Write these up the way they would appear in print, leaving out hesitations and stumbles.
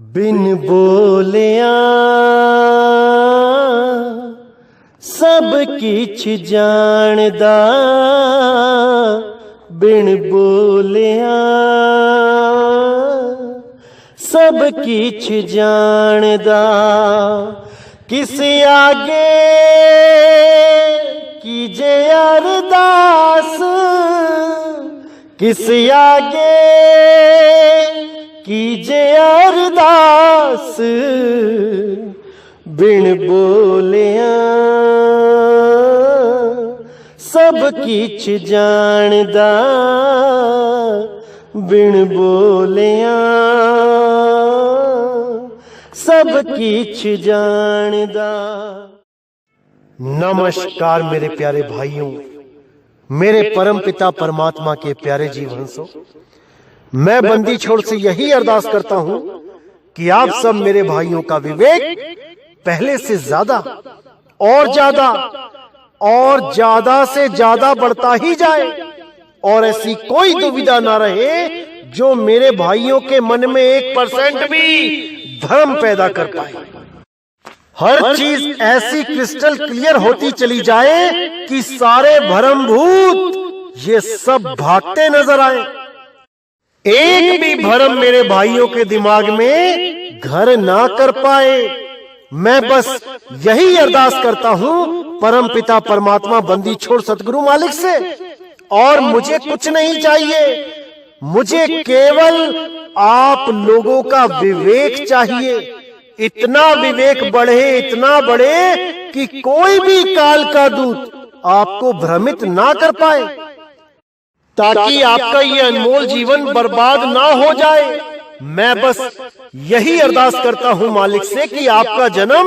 बिन बोलिया सब किछ जानदा, बिन बोलिया सब किछ जानदा। किस आगे कीजे अरदास, किस आगे कीजे अरदास, बिन बोलिया सब किछ जानदा, बिन बोलिया सब किछ जानदा। नमस्कार मेरे प्यारे भाइयों, मेरे परम पिता परमात्मा के प्यारे जीवहंसों। मैं बंदी छोड़ से यही अरदास करता हूं कि आप सब मेरे भाइयों का विवेक पहले से ज्यादा और ज्यादा से ज्यादा बढ़ता ही जाए, और ऐसी कोई दुविधा ना रहे जो मेरे भाइयों के मन में 1% भी भ्रम पैदा कर पाए। हर चीज ऐसी क्रिस्टल क्लियर होती चली जाए कि सारे भ्रमभूत ये सब भागते नजर आए। एक भी भ्रम मेरे भाइयों के दिमाग में घर ना कर पाए। मैं बस यही अरदास करता हूं परम पिता परमात्मा बंदी छोड़ सतगुरु मालिक से, और मुझे कुछ नहीं चाहिए। मुझे केवल आप लोगों का विवेक चाहिए। इतना विवेक बढ़े, इतना बढ़े कि कोई भी काल का दूत आपको भ्रमित ना कर पाए, ताकि आपका ये अनमोल जीवन बर्बाद ना हो जाए। मैं बस यही अरदास करता हूं मालिक से कि आपका जन्म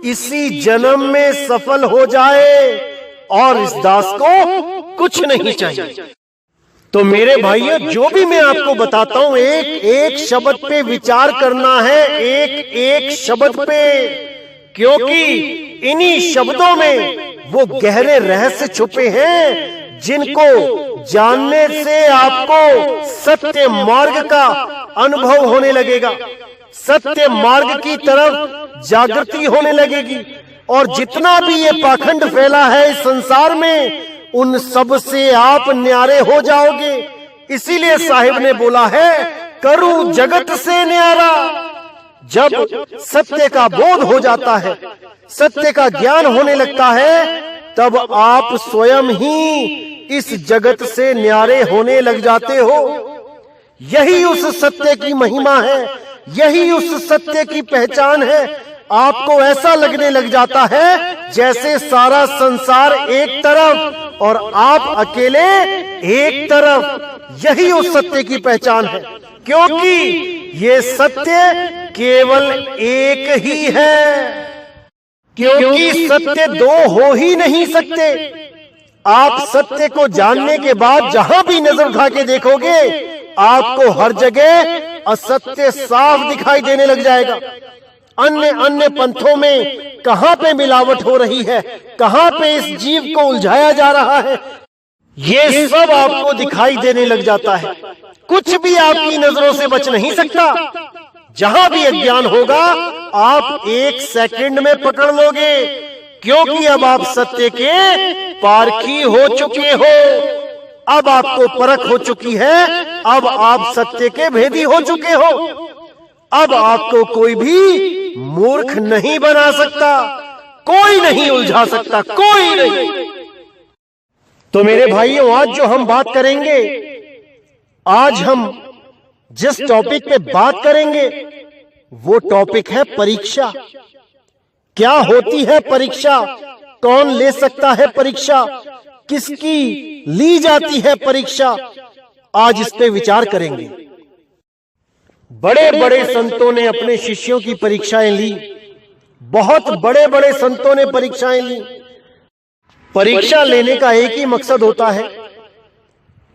इसी जन्म में सफल हो जाए, और इस दास को कुछ नहीं चाहिए। तो मेरे भाइयों, जो भी मैं आपको बताता हूं, एक एक शब्द पे विचार करना है, एक एक शब्द पे, क्योंकि इन्हीं शब्दों में वो गहरे रहस्य छुपे हैं जिनको जानने से आपको सत्य मार्ग का अनुभव होने लगेगा, सत्य मार्ग की तरफ जागृति होने लगेगी। और जितना भी ये पाखंड फैला है इस संसार में, उन सब से आप न्यारे हो जाओगे। इसीलिए साहिब ने बोला है, करूं जगत से न्यारा। जब सत्य का बोध हो जाता है, सत्य का ज्ञान होने लगता है, तब आप स्वयं ही इस जगत से न्यारे होने लग जाते हो। यही उस सत्य की महिमा है, यही उस सत्य की पहचान है। आपको ऐसा लगने लग जाता है जैसे सारा संसार एक तरफ और आप अकेले एक तरफ। यही उस सत्य की पहचान है, क्योंकि ये सत्य केवल एक ही है, क्योंकि सत्य दो हो ही नहीं सकते। आप सत्य को जानने के बाद जहां भी नजर उठा के देखोगे, आपको हर जगह असत्य साफ दिखाई देने लग जाएगा। अन्य अन्य पंथों में कहां पे मिलावट हो रही है, कहां पे इस जीव को उलझाया जा रहा है, ये सब आपको दिखाई देने लग जाता है। कुछ भी आपकी नजरों से बच नहीं सकता। जहां भी अज्ञान होगा, आप 1 सेकंड में पकड़ लोगे, क्योंकि अब आप सत्य के पारखी हो चुके हो। अब आपको परख हो चुकी है, अब आप सत्य के भेदी हो चुके हो। अब आपको कोई भी मूर्ख नहीं बना सकता, कोई नहीं उलझा सकता, कोई नहीं। तो मेरे भाइयों, आज जो हम बात करेंगे, आज हम जिस टॉपिक पे बात करेंगे, वो टॉपिक है परीक्षा। क्या होती है परीक्षा, कौन ले सकता है परीक्षा, किसकी ली जाती है परीक्षा, आज इस पे विचार करेंगे। बड़े बड़े संतों ने अपने शिष्यों की परीक्षाएं ली, बहुत बड़े बड़े संतों ने परीक्षाएं ली। परीक्षा लेने का एक ही मकसद होता है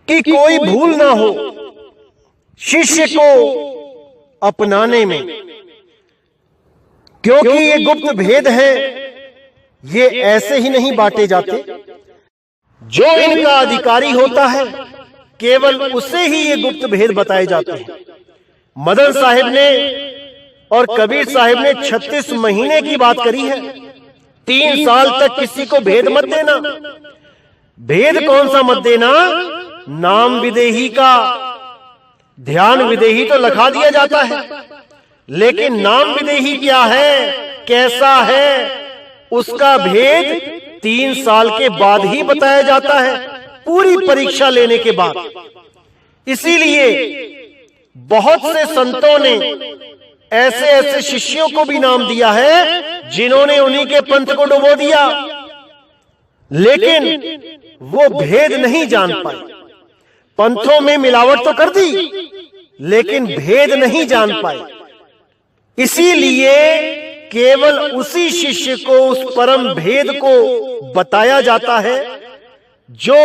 कि कोई भूल ना हो शिष्य को अपनाने में, क्योंकि ये गुप्त भेद है, ये ऐसे ही नहीं बांटे जाते। जो इनका अधिकारी होता है, केवल उसे ही ये गुप्त भेद बताए जाते हैं। मदन साहिब ने और कबीर साहिब ने 36 महीने की बात करी है। 3 साल तक किसी को भेद मत देना। भेद कौन सा मत देना? नाम विदेही का। ध्यान विदेही तो लिखा दिया जाता है, लेकिन नाम विदेही क्या है, कैसा है, उसका भेद 3 साल के बाद ही बताया जाता है, पूरी परीक्षा लेने के बाद। इसीलिए बहुत से संतों ने ऐसे ऐसे शिष्यों को भी नाम दिया है जिन्होंने उन्हीं के पंथ को डुबो दिया, लेकिन वो भेद नहीं जान पाए। पंथों में मिलावट तो कर दी, लेकिन भेद नहीं जान पाए। इसीलिए केवल उसी शिष्य को उस परम भेद को बताया जाता है जो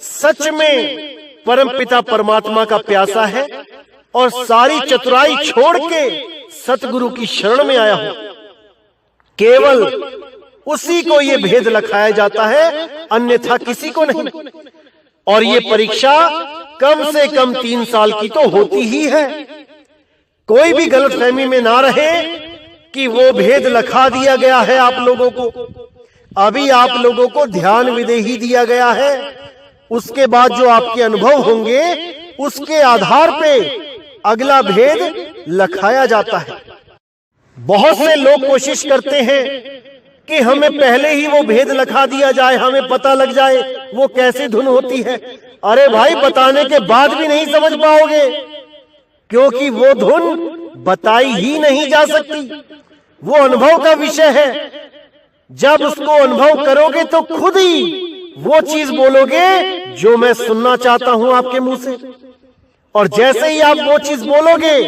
सच में परमपिता परमात्मा का प्यासा है और सारी चतुराई छोड़ के सतगुरु की शरण में आया हो। केवल उसी को ये भेद लिखाया जाता है, अन्यथा किसी को नहीं। और ये परीक्षा कम से कम 3 साल की तो होती ही है। कोई भी गलतफहमी में ना रहे कि वो भेद लिखा दिया गया है आप लोगों को। अभी आप लोगों को ध्यान विदेही दिया गया है, उसके बाद जो आपके अनुभव होंगे उसके आधार पे अगला भेद लिखाया जाता है। बहुत से लोग कोशिश करते हैं कि हमें पहले ही वो भेद लिखा दिया जाए, हमें पता लग जाए वो कैसी धुन होती है। अरे भाई, बताने के बाद भी नहीं समझ पाओगे, क्योंकि वो धुन बताई ही नहीं जा सकती। वो अनुभव का विषय है। जब उसको अनुभव करोगे तो खुद ही वो चीज बोलोगे जो मैं सुनना चाहता हूं आपके मुंह से। और जैसे ही आप वो चीज बोलोगे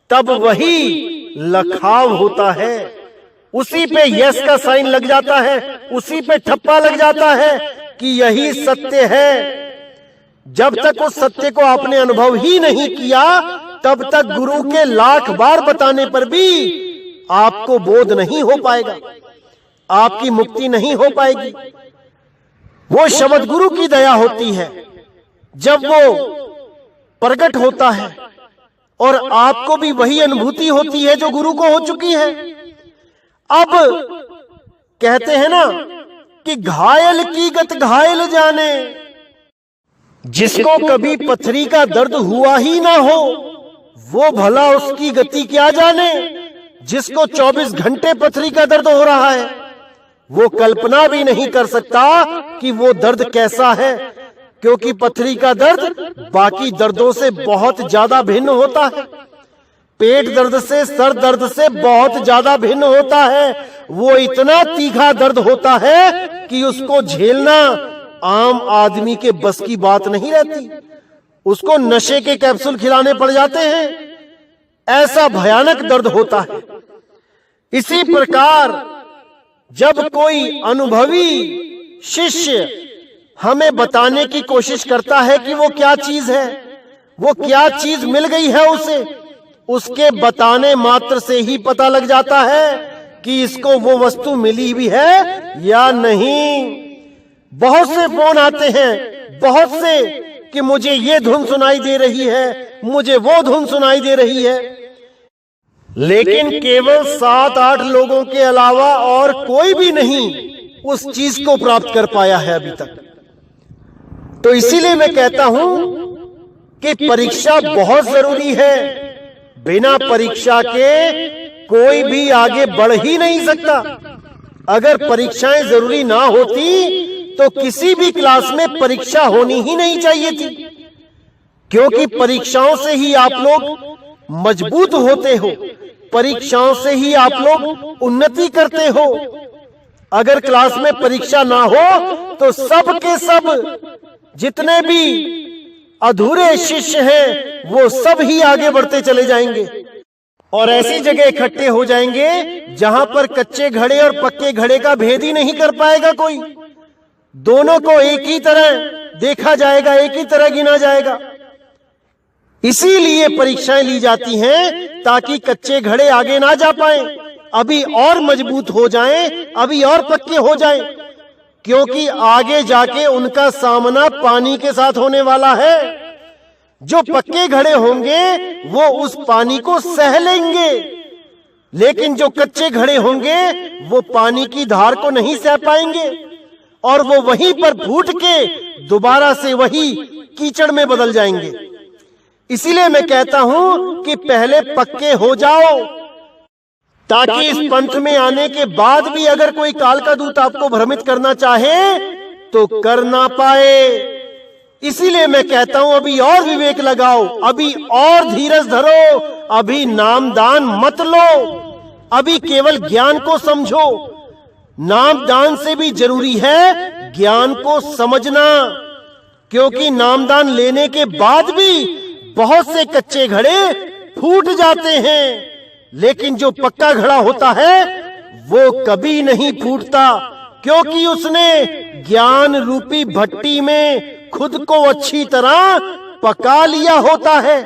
तब वही लखाव होता है, उसी पे यस का साइन लग जाता है, उसी पे ठप्पा लग जाता है कि यही सत्य है। जब तक उस सत्य को आपने अनुभव ही नहीं किया तब तक गुरु के लाख बार बताने पर भी आपको बोध नहीं हो पाएगा, आपकी मुक्ति नहीं हो पाएगी। वो शब्द गुरु की दया होती है जब वो प्रकट होता है और आपको भी वही अनुभूति होती है जो गुरु को हो चुकी है। अब कहते हैं ना कि घायल की गत घायल जाने। जिसको कभी पथरी का दर्द हुआ ही ना हो वो भला उसकी गति क्या जाने। जिसको 24 घंटे पथरी का दर्द हो रहा है वो कल्पना भी नहीं कर सकता कि वो दर्द कैसा है, क्योंकि पथरी का दर्द बाकी दर्दों से बहुत ज्यादा भिन्न होता है। पेट दर्द से, सर दर्द से बहुत ज्यादा भिन्न होता है। वो इतना तीखा दर्द होता है कि उसको झेलना आम आदमी के बस की बात नहीं रहती। उसको नशे के कैप्सूल खिलाने पड़ जाते हैं, ऐसा भयानक दर्द होता है। इसी प्रकार जब कोई अनुभवी शिष्य हमें बताने की कोशिश करता है कि वो क्या चीज है, वो क्या चीज मिल गई है उसे, उसके बताने मात्र से ही पता लग जाता है कि इसको वो वस्तु मिली भी है या नहीं। बहुत से फोन आते हैं, बहुत से, कि मुझे ये धुन सुनाई दे रही है, मुझे वो धुन सुनाई दे रही है, लेकिन केवल 7-8 लोगों के अलावा और कोई भी नहीं उस चीज को प्राप्त कर पाया है अभी तक। तो इसीलिए मैं कहता हूं कि परीक्षा बहुत जरूरी है। बिना परीक्षा के कोई भी आगे बढ़ ही नहीं सकता। अगर परीक्षाएं जरूरी ना होती तो किसी भी क्लास में परीक्षा होनी ही नहीं चाहिए थी, क्योंकि परीक्षाओं से ही आप लोग मजबूत होते हो, परीक्षाओं से ही आप लोग उन्नति करते हो। अगर क्लास में परीक्षा ना हो तो सब के सब जितने भी अधूरे शिष्य हैं वो सब ही आगे बढ़ते चले जाएंगे और ऐसी जगह इकट्ठे हो जाएंगे जहां पर कच्चे घड़े और पक्के घड़े का भेद ही नहीं कर पाएगा कोई। दोनों को एक ही तरह देखा जाएगा, एक ही तरह गिना जाएगा। इसीलिए परीक्षाएं ली जाती हैं ताकि कच्चे घड़े आगे ना जा पाएं, अभी और मजबूत हो जाएं, अभी और पक्के हो जाएं, क्योंकि आगे जाके उनका सामना पानी के साथ होने वाला है। जो पक्के घड़े होंगे वो उस पानी को सह लेंगे, लेकिन जो कच्चे घड़े होंगे वो पानी की धार को नहीं सह पाएंगे और वो वहीं पर फूट के दोबारा से वही कीचड़ में बदल जाएंगे। इसीलिए मैं कहता हूं कि पहले पक्के हो जाओ, ताकि इस पंथ में आने के बाद भी अगर कोई काल का दूत आपको भ्रमित करना चाहे तो कर ना पाए। इसीलिए मैं कहता हूं अभी और विवेक लगाओ, अभी और धीरज धरो, अभी नामदान मत लो, अभी केवल ज्ञान को समझो। नामदान से भी जरूरी है ज्ञान को समझना, क्योंकि नामदान लेने के बाद भी बहुत से कच्चे घड़े फूट जाते हैं, लेकिन जो पक्का घड़ा होता है वो कभी नहीं फूटता, क्योंकि उसने ज्ञान रूपी भट्टी में खुद को अच्छी तरह पका लिया होता है।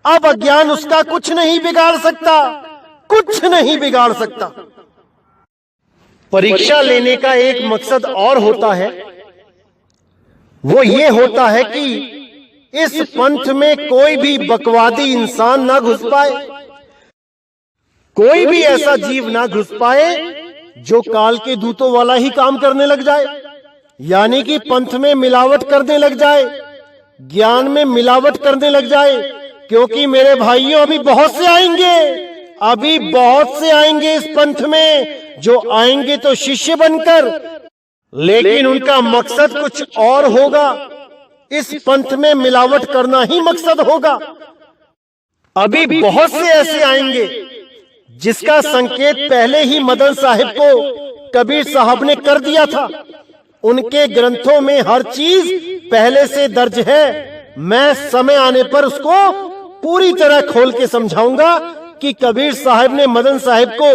अब अज्ञान उसका कुछ नहीं बिगाड़ सकता, कुछ नहीं बिगाड़ सकता। परीक्षा लेने का एक मकसद और होता है, वो ये होता है कि इस पंथ में कोई भी बकवादी इंसान ना घुस पाए, कोई भी ऐसा जीव ना घुस पाए जो काल के दूतों वाला ही काम करने लग जाए, यानी कि पंथ में मिलावट करने लग जाए, ज्ञान में मिलावट करने लग जाए। क्योंकि मेरे भाइयों अभी बहुत से आएंगे, अभी बहुत से आएंगे इस पंथ में, जो आएंगे तो शिष्य बनकर, लेकिन उनका मकसद कुछ और होगा। इस पंथ में मिलावट करना ही मकसद होगा। अभी बहुत से ऐसे आएंगे जिसका संकेत पहले ही मदन साहिब को कबीर साहब ने कर दिया था। उनके ग्रंथों में हर चीज पहले से दर्ज है। मैं समय आने पर उसको पूरी तरह खोल के समझाऊंगा कि कबीर साहब ने मदन साहिब को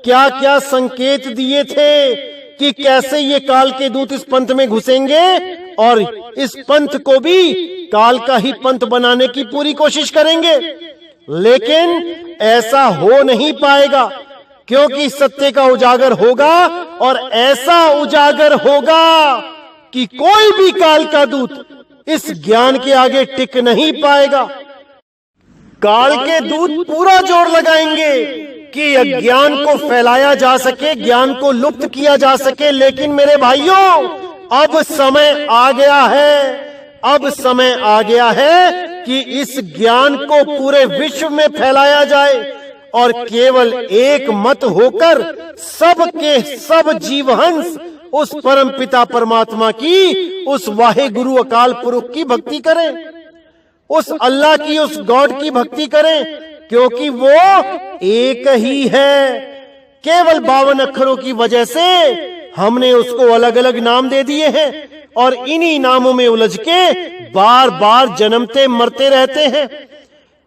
क्या क्या संकेत दिए थे कि कैसे ये काल के दूत इस पंथ में घुसेंगे और इस पंथ को भी काल का ही पंथ बनाने की पूरी कोशिश करेंगे। लेकिन ऐसा हो नहीं पाएगा, क्योंकि सत्य का उजागर होगा और ऐसा उजागर होगा कि कोई भी काल का दूत इस ज्ञान के आगे टिक नहीं पाएगा। काल के दूत पूरा जोर लगाएंगे कि अज्ञान को फैलाया जा सके, ज्ञान को लुप्त किया जा सके। लेकिन मेरे भाइयों, अब समय आ गया है, अब समय आ गया है कि इस ज्ञान को पूरे विश्व में फैलाया जाए और केवल एक मत होकर सब के सब जीवहंस उस परम पिता परमात्मा की, उस वाहे गुरु अकाल पुरुष की भक्ति करें, उस अल्लाह की, उस गॉड की भक्ति करें, क्योंकि वो एक ही है। केवल 52 अक्षरों की वजह से हमने उसको अलग अलग नाम दे दिए हैं और इन्हीं नामों में उलझ के बार बार जन्मते मरते रहते हैं,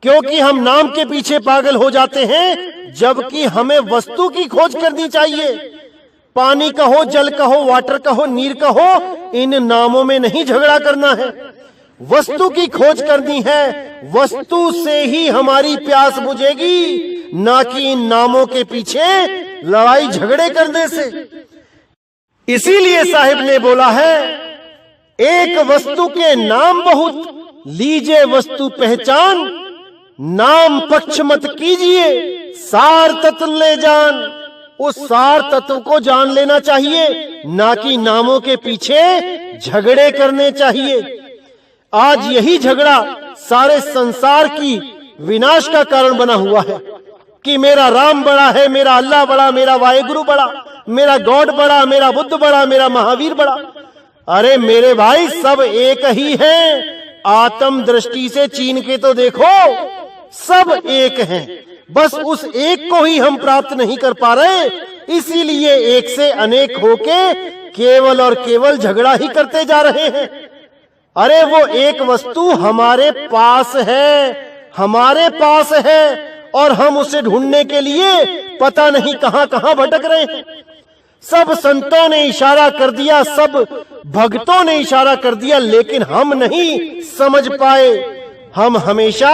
क्योंकि हम नाम के पीछे पागल हो जाते हैं, जबकि हमें वस्तु की खोज करनी चाहिए। पानी कहो, जल कहो, वाटर कहो, नीर कहो, इन नामों में नहीं झगड़ा करना है, वस्तु की खोज करनी है। वस्तु से ही हमारी प्यास बुझेगी, ना कि इन नामों के पीछे लड़ाई झगड़े करने से। इसीलिए साहिब ने बोला है, एक वस्तु के नाम बहुत, लीजिए वस्तु पहचान, नाम पक्ष मत कीजिए, सार तत्व ले जान। उस सार तत्व को जान लेना चाहिए, ना कि नामों के पीछे झगड़े करने चाहिए। आज यही झगड़ा सारे संसार की विनाश का कारण बना हुआ है कि मेरा राम बड़ा है, मेरा अल्लाह बड़ा, मेरा वाहेगुरु बड़ा, मेरा गॉड बड़ा, मेरा बुद्ध बड़ा, मेरा महावीर बड़ा। अरे मेरे भाई, सब एक ही हैं। आत्म दृष्टि से चीन के तो देखो, सब एक हैं, बस उस एक को ही हम प्राप्त नहीं कर पा रहे। इसीलिए एक से अनेक होके केवल और केवल झगड़ा ही करते जा रहे हैं। अरे वो एक वस्तु हमारे पास है, हमारे पास है, और हम उसे ढूंढने के लिए पता नहीं कहां कहां भटक रहे हैं। सब संतों ने इशारा कर दिया, सब भक्तों ने इशारा कर दिया, लेकिन हम नहीं समझ पाए। हम हमेशा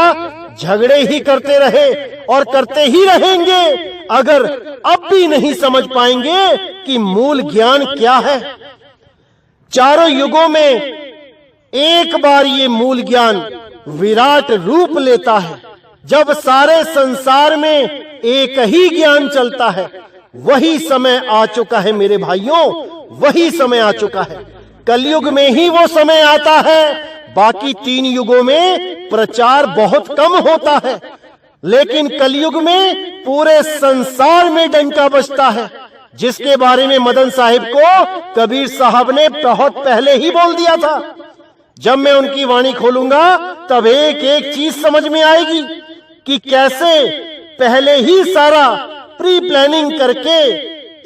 झगड़े ही करते रहे और करते ही रहेंगे, अगर अब भी नहीं समझ पाएंगे कि मूल ज्ञान क्या है। चारों युगों में एक बार ये मूल ज्ञान विराट रूप लेता है। जब सारे संसार में एक ही ज्ञान चलता है, वही समय आ चुका है मेरे भाइयों, वही समय आ चुका है। कलयुग में ही वो समय आता है, बाकी 3 युगों में प्रचार बहुत कम होता है, लेकिन कलयुग में पूरे संसार में डंका बजता है, जिसके बारे में मदन साहिब को कबीर साहब ने बहुत पहले ही बोल दिया था। जब मैं उनकी वाणी खोलूंगा तब एक एक चीज समझ में आएगी कि कैसे पहले ही सारा प्री प्लानिंग करके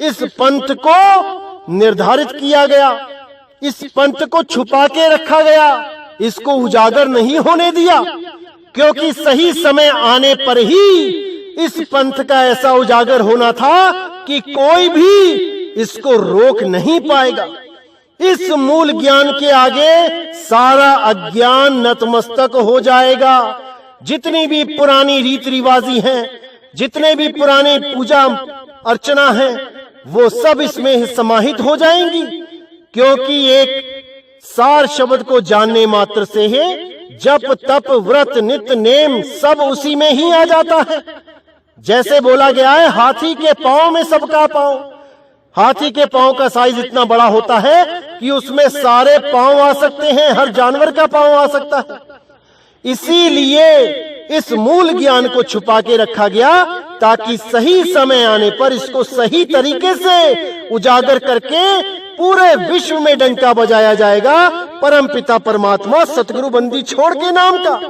इस पंथ को निर्धारित किया गया, इस पंथ को छुपा के रखा गया, इसको उजागर नहीं होने दिया, क्योंकि सही समय आने पर ही इस पंथ का ऐसा उजागर होना था कि कोई भी इसको रोक नहीं पाएगा। इस मूल ज्ञान के आगे सारा अज्ञान नतमस्तक हो जाएगा। जितनी भी पुरानी रीति रिवाजी हैं, जितने भी पुराने पूजा अर्चना है, वो सब इसमें समाहित हो जाएंगी, क्योंकि एक सार शब्द को जानने मात्र से है जप तप व्रत नित्य नेम सब उसी में ही आ जाता है। जैसे बोला गया है, हाथी के पांव में सबका पांव। हाथी के पांव का साइज इतना बड़ा होता है कि उसमें सारे पांव आ सकते हैं, हर जानवर का पांव आ सकता है। इसीलिए इस मूल ज्ञान को छुपा के रखा गया, ताकि सही समय आने पर इसको सही तरीके से उजागर करके पूरे विश्व में डंका बजाया जाएगा, परम पिता परमात्मा सतगुरु बंदी छोड़ के नाम का।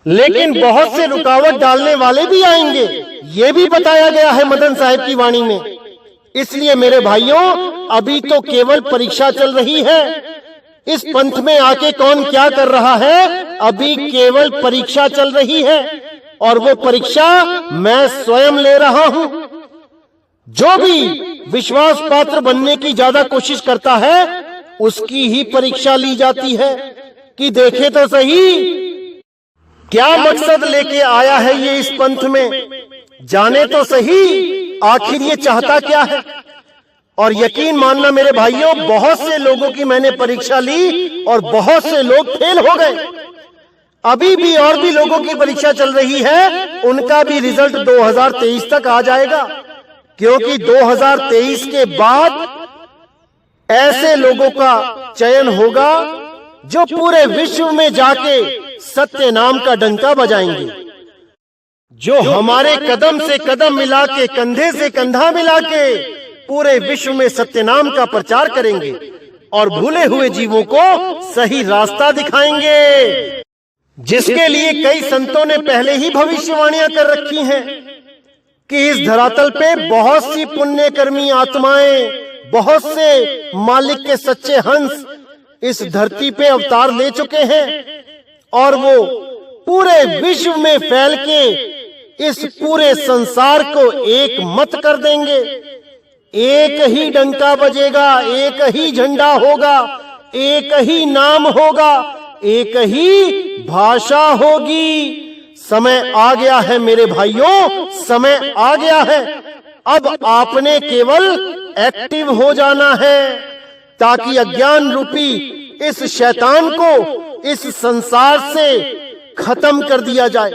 लेकिन बहुत से रुकावट डालने वाले भी आएंगे, ये भी बताया गया है मदन साहिब की वाणी में। इसलिए मेरे भाइयों, अभी तो केवल परीक्षा चल रही है। इस पंथ में आके कौन क्या कर रहा है, अभी केवल परीक्षा चल रही है, और वो परीक्षा मैं स्वयं ले रहा हूं। जो भी विश्वास पात्र बनने की ज्यादा कोशिश करता है, उसकी ही परीक्षा ली जाती है कि देखे तो सही क्या मकसद लेके आया है ये इस पंथ में, जाने तो सही आखिर ये चाहता क्या है। और यकीन मानना मेरे भाइयों, बहुत से लोगों की मैंने परीक्षा ली और बहुत से लोग फेल हो गए। अभी भी और भी लोगों की परीक्षा चल रही है, उनका भी रिजल्ट 2023 तक आ जाएगा, क्योंकि 2023 के बाद ऐसे लोगों का चयन होगा जो पूरे विश्व में जाके सत्य नाम का डंका बजाएंगे, जो हमारे कदम से कदम मिला के, कंधे से कंधा मिला के पूरे विश्व में सत्य नाम का प्रचार करेंगे और भूले हुए जीवों को सही रास्ता दिखाएंगे, जिसके लिए कई संतों ने पहले ही भविष्यवाणियां कर रखी हैं कि इस धरातल पे बहुत सी पुण्यकर्मी आत्माएं, बहुत से मालिक के सच्चे हंस इस धरती पे अवतार ले चुके हैं, और वो पूरे विश्व में फैल के इस पूरे संसार को एक मत कर देंगे। एक ही डंका बजेगा, एक ही झंडा होगा, एक ही नाम होगा, एक ही भाषा होगी। समय आ गया है मेरे भाइयों, समय आ गया है। अब आपने केवल एक्टिव हो जाना है, ताकि अज्ञान रूपी इस शैतान को इस संसार से खत्म कर दिया जाए,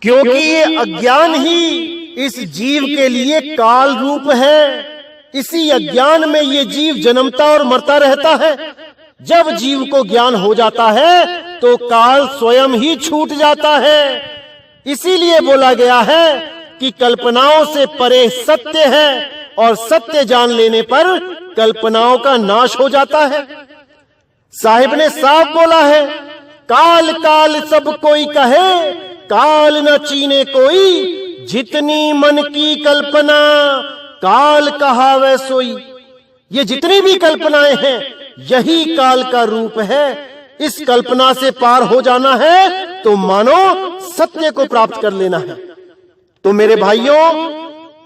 क्योंकि ये अज्ञान ही इस जीव के लिए काल रूप है। इसी अज्ञान में ये जीव जन्मता और मरता रहता है। जब जीव को ज्ञान हो जाता है तो काल स्वयं ही छूट जाता है। इसीलिए बोला गया है कि कल्पनाओं से परे सत्य है, और सत्य जान लेने पर कल्पनाओं का नाश हो जाता है। साहिब ने साफ बोला है, काल काल सब कोई कहे, काल न चीने कोई, जितनी मन की कल्पना काल कहावे सोई। ये जितनी भी कल्पनाएं हैं, यही काल का रूप है। इस कल्पना से पार हो जाना है तो मानो सत्य को प्राप्त कर लेना है। तो मेरे भाइयों,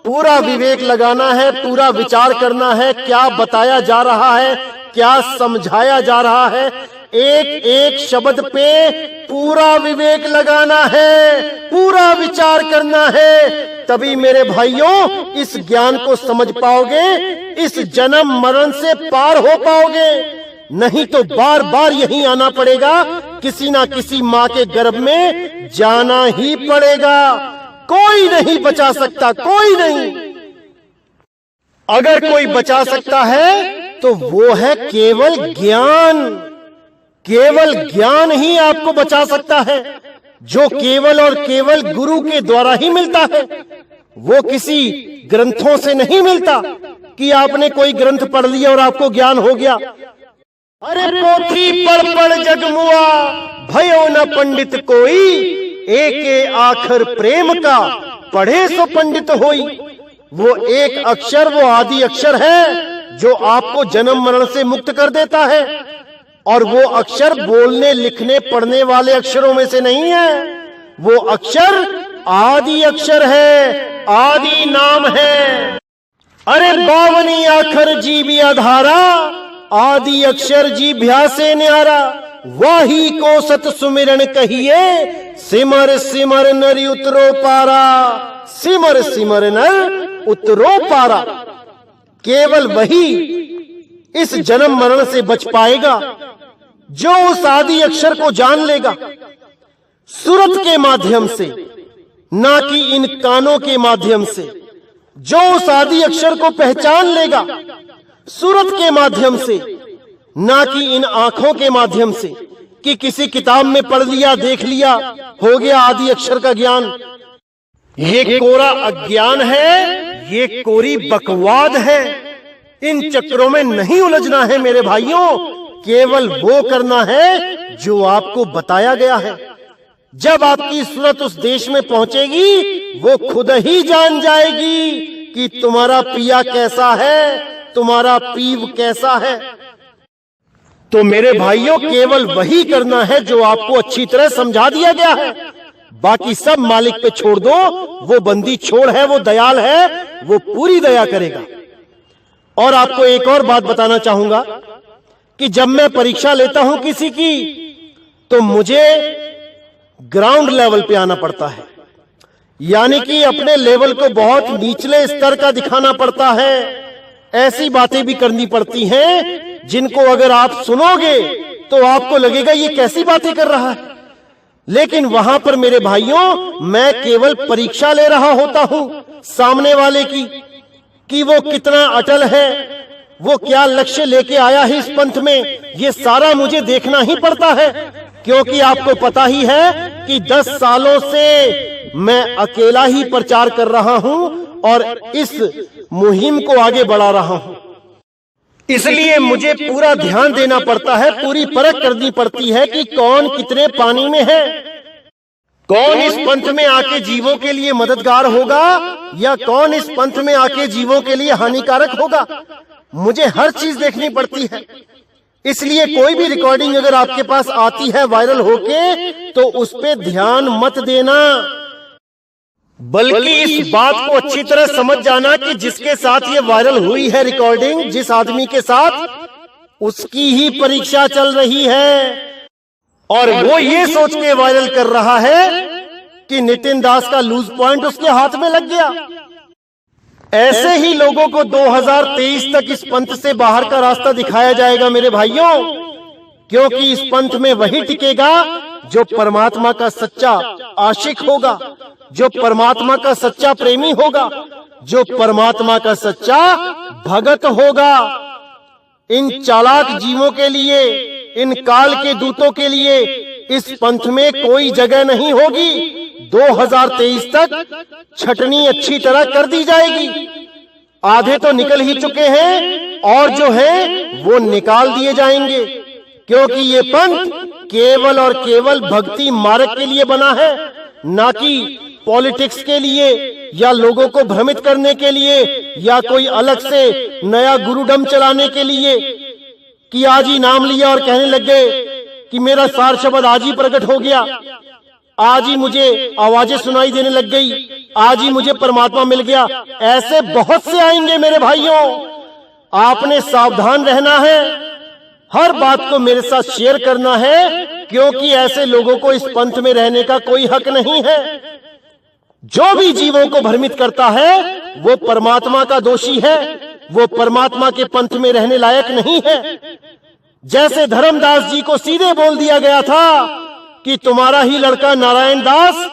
पूरा विवेक लगाना है, पूरा विचार करना है, क्या बताया जा रहा है, क्या समझाया जा रहा है। एक एक शब्द पे पूरा विवेक लगाना है, पूरा विचार करना है, तभी मेरे भाइयों इस ज्ञान को समझ पाओगे, इस जन्म मरण से पार हो पाओगे। नहीं तो बार बार यहीं आना पड़ेगा, किसी ना किसी माँ के गर्भ में जाना ही पड़ेगा। कोई नहीं बचा सकता, कोई नहीं। अगर कोई बचा सकता है तो वो है केवल ज्ञान। केवल ज्ञान ही आपको बचा सकता है, जो केवल और केवल गुरु के द्वारा ही मिलता है। वो किसी ग्रंथों से नहीं मिलता कि आपने कोई ग्रंथ पढ़ लिया और आपको ज्ञान हो गया। अरे पोथी पढ़ पढ़ जगमुआ, भयो न पंडित कोई, एक आखर प्रेम का पढ़े सो पंडित होई। वो एक अक्षर, वो आदि अक्षर है जो आपको जन्म मरण से मुक्त कर देता है, और वो अक्षर बोलने लिखने पढ़ने वाले अक्षरों में से नहीं है। वो अक्षर आदि अक्षर है, आदि नाम है। अरे बावनी आखर जीवी आधारा, आदि अक्षर जीभ्या से न्यारा। वाही को सत सुमिरन कहिए, सिमर सिमर नर उतरो पारा। सिमर सिमर नर उतरो पारा। केवल वही इस जन्म मरण से बच पाएगा जो उस आदि अक्षर को जान लेगा, सुरत के माध्यम से, ना कि इन कानों के माध्यम से। जो उस आदि अक्षर को पहचान लेगा सूरत के माध्यम से, ना कि इन आंखों के माध्यम से कि किसी किताब में पढ़ लिया, देख लिया, हो गया आदि अक्षर का ज्ञान। ये कोरा अज्ञान है, ये कोरी बकवाद है। इन चक्रों में नहीं उलझना है मेरे भाइयों, केवल वो करना है जो आपको बताया गया है। जब आपकी सूरत उस देश में पहुंचेगी, वो खुद ही जान जाएगी कि तुम्हारा पिया कैसा है, तुम्हारा पीव कैसा है। तो मेरे भाइयों, केवल वही करना है जो आपको अच्छी तरह समझा दिया गया है। बाकी सब मालिक पे छोड़ दो। वो बंदी छोड़ है, वो दयाल है, वो पूरी दया करेगा। और आपको एक और बात बताना चाहूंगा कि जब मैं परीक्षा लेता हूं किसी की, तो मुझे ग्राउंड लेवल पे आना पड़ता है, यानी कि अपने लेवल को बहुत निचले स्तर का दिखाना पड़ता है। ऐसी बातें भी करनी पड़ती हैं जिनको अगर आप सुनोगे तो आपको लगेगा ये कैसी बातें कर रहा है। लेकिन वहां पर मेरे भाइयों, मैं केवल परीक्षा ले रहा होता हूं सामने वाले की, कि वो कितना अटल है, वो क्या लक्ष्य लेके आया है इस पंथ में। ये सारा मुझे देखना ही पड़ता है, क्योंकि आपको पता ही है कि 10 सालों से मैं अकेला ही प्रचार कर रहा हूं और इस मुहिम को आगे बढ़ा रहा हूं। इसलिए मुझे पूरा ध्यान देना पड़ता है, पूरी परख करनी पड़ती है कि कौन कितने पानी में है, कौन इस पंथ में आके जीवों के लिए मददगार होगा या कौन इस पंथ में आके जीवों के लिए हानिकारक होगा। मुझे हर चीज देखनी पड़ती है। इसलिए कोई भी रिकॉर्डिंग अगर आपके पास आती है वायरल होके, तो उस पे ध्यान मत देना, बल्कि इस बात को अच्छी तरह समझ जाना कि जिसके साथ ये वायरल हुई है रिकॉर्डिंग, जिस आदमी के साथ, उसकी ही परीक्षा चल रही है। और वो ये सोच के वायरल कर रहा है कि नितिन दास का लूज पॉइंट उसके हाथ में लग गया। ऐसे ही लोगों को 2023 तक इस पंथ से बाहर का रास्ता दिखाया जाएगा मेरे भाइयों, क्योंकि इस पंथ में वही टिकेगा जो परमात्मा का सच्चा आशिक होगा, जो परमात्मा का सच्चा प्रेमी होगा, जो परमात्मा का सच्चा भगत होगा। इन चालाक जीवों के लिए, इन काल के दूतों के लिए इस पंथ में कोई जगह नहीं होगी। 2023 तक छटनी अच्छी तरह कर दी जाएगी। आधे तो निकल ही चुके हैं और जो है वो निकाल दिए जाएंगे, क्योंकि ये पंथ केवल और केवल भक्ति मार्ग के लिए बना है, ना कि पॉलिटिक्स के लिए या लोगों को भ्रमित करने के लिए या कोई अलग से नया गुरुडम चलाने के लिए कि आज ही नाम लिया और कहने लग गए कि मेरा सार शब्द आज ही प्रकट हो गया, आज ही मुझे आवाजें सुनाई देने लग गई, आज ही मुझे परमात्मा मिल गया। ऐसे बहुत से आएंगे मेरे भाइयों, आपने सावधान रहना है, हर बात को मेरे साथ शेयर करना है, क्योंकि ऐसे लोगों को इस पंथ में रहने का कोई हक नहीं है। जो भी जीवों को भ्रमित करता है वो परमात्मा का दोषी है, वो परमात्मा के पंथ में रहने लायक नहीं है। जैसे धर्मदास जी को सीधे बोल दिया गया था कि तुम्हारा ही लड़का नारायण दास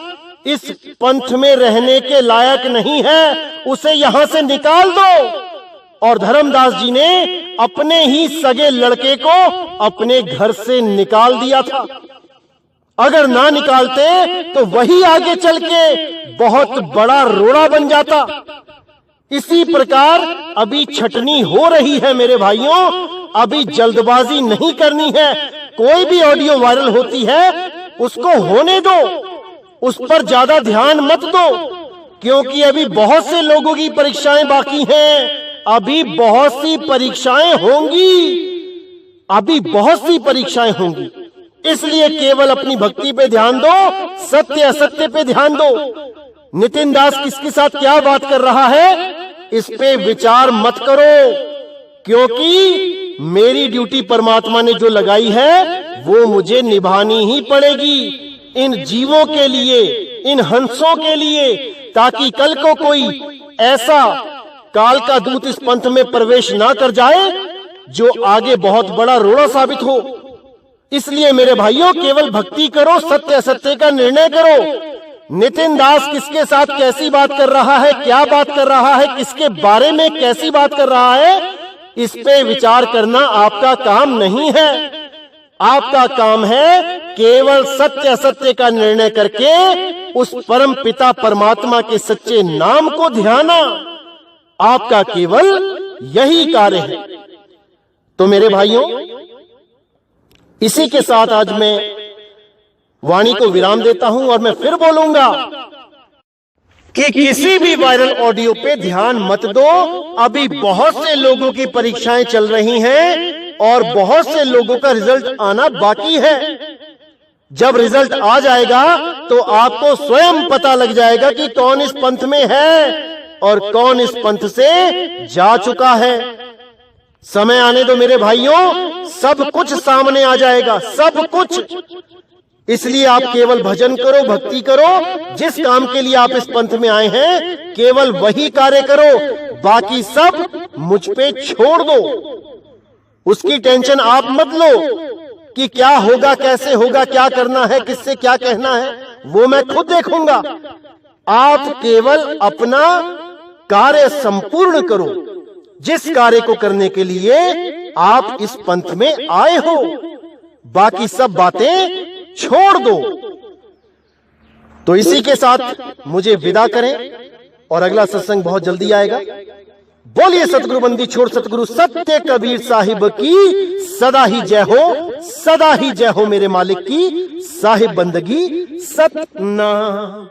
इस पंथ में रहने के लायक नहीं है, उसे यहां से निकाल दो। और धर्मदास जी ने अपने ही सगे लड़के को अपने घर से निकाल दिया था। अगर ना निकालते तो वही आगे चल के बहुत बड़ा रोड़ा बन जाता। इसी प्रकार अभी छटनी हो रही है मेरे भाइयों, अभी जल्दबाजी नहीं करनी है। कोई भी ऑडियो वायरल होती है उसको होने दो, उस पर ज्यादा ध्यान मत दो, क्योंकि अभी बहुत से लोगों की परीक्षाएं बाकी हैं। अभी बहुत सी परीक्षाएं होंगी, अभी बहुत सी परीक्षाएं होंगी। इसलिए केवल अपनी भक्ति पे ध्यान दो, सत्य असत्य पे ध्यान दो। नितिन दास किसके साथ क्या बात कर रहा है इस पे विचार मत करो, क्योंकि मेरी ड्यूटी परमात्मा ने जो लगाई है वो मुझे निभानी ही पड़ेगी, इन जीवों के लिए, इन हंसों के लिए, ताकि कल को कोई ऐसा काल का दूत इस पंथ में प्रवेश ना कर जाए जो आगे बहुत बड़ा रोड़ा साबित हो। इसलिए मेरे भाइयों केवल भक्ति करो, सत्य असत्य का निर्णय करो। नितिन दास किसके साथ कैसी बात कर रहा है, क्या बात कर रहा है, किसके बारे में कैसी बात कर रहा है, इस पे विचार करना आपका काम नहीं है। आपका काम है केवल सत्य असत्य का निर्णय करके उस परम पिता परमात्मा के सच्चे नाम को ध्याना। आपका केवल यही कार्य है। तो मेरे भाइयों, इसी के साथ आज मैं वाणी को विराम देता हूं और मैं फिर बोलूंगा कि किसी भी वायरल ऑडियो पे ध्यान मत दो। अभी बहुत से लोगों की परीक्षाएं चल रही हैं और बहुत से लोगों का रिजल्ट आना बाकी है। जब रिजल्ट आ जाएगा तो आपको स्वयं पता लग जाएगा कि कौन इस पंथ में है और कौन इस पंथ से जा चुका है। समय आने दो मेरे भाइयों, सब कुछ सामने आ जाएगा, सब कुछ। इसलिए आप केवल भजन करो, भक्ति करो, जिस काम के लिए आप इस पंथ में आए हैं केवल वही कार्य करो, बाकी सब मुझ पे छोड़ दो। उसकी टेंशन आप मत लो कि क्या होगा, कैसे होगा, क्या करना है, किससे क्या कहना है, वो मैं खुद देखूंगा। आप केवल अपना कार्य संपूर्ण करो, जिस कार्य को करने के लिए आप इस पंथ में आए हो। बाकी सब बातें छोड़ दो। तो इसी के साथ मुझे विदा करें और अगला सत्संग बहुत जल्दी आएगा। बोलिए सतगुरु बंदी छोड़ सतगुरु सत्य कबीर साहिब की सदा ही जय हो, सदा ही जय हो मेरे मालिक की साहिब बंदगी सतनाम।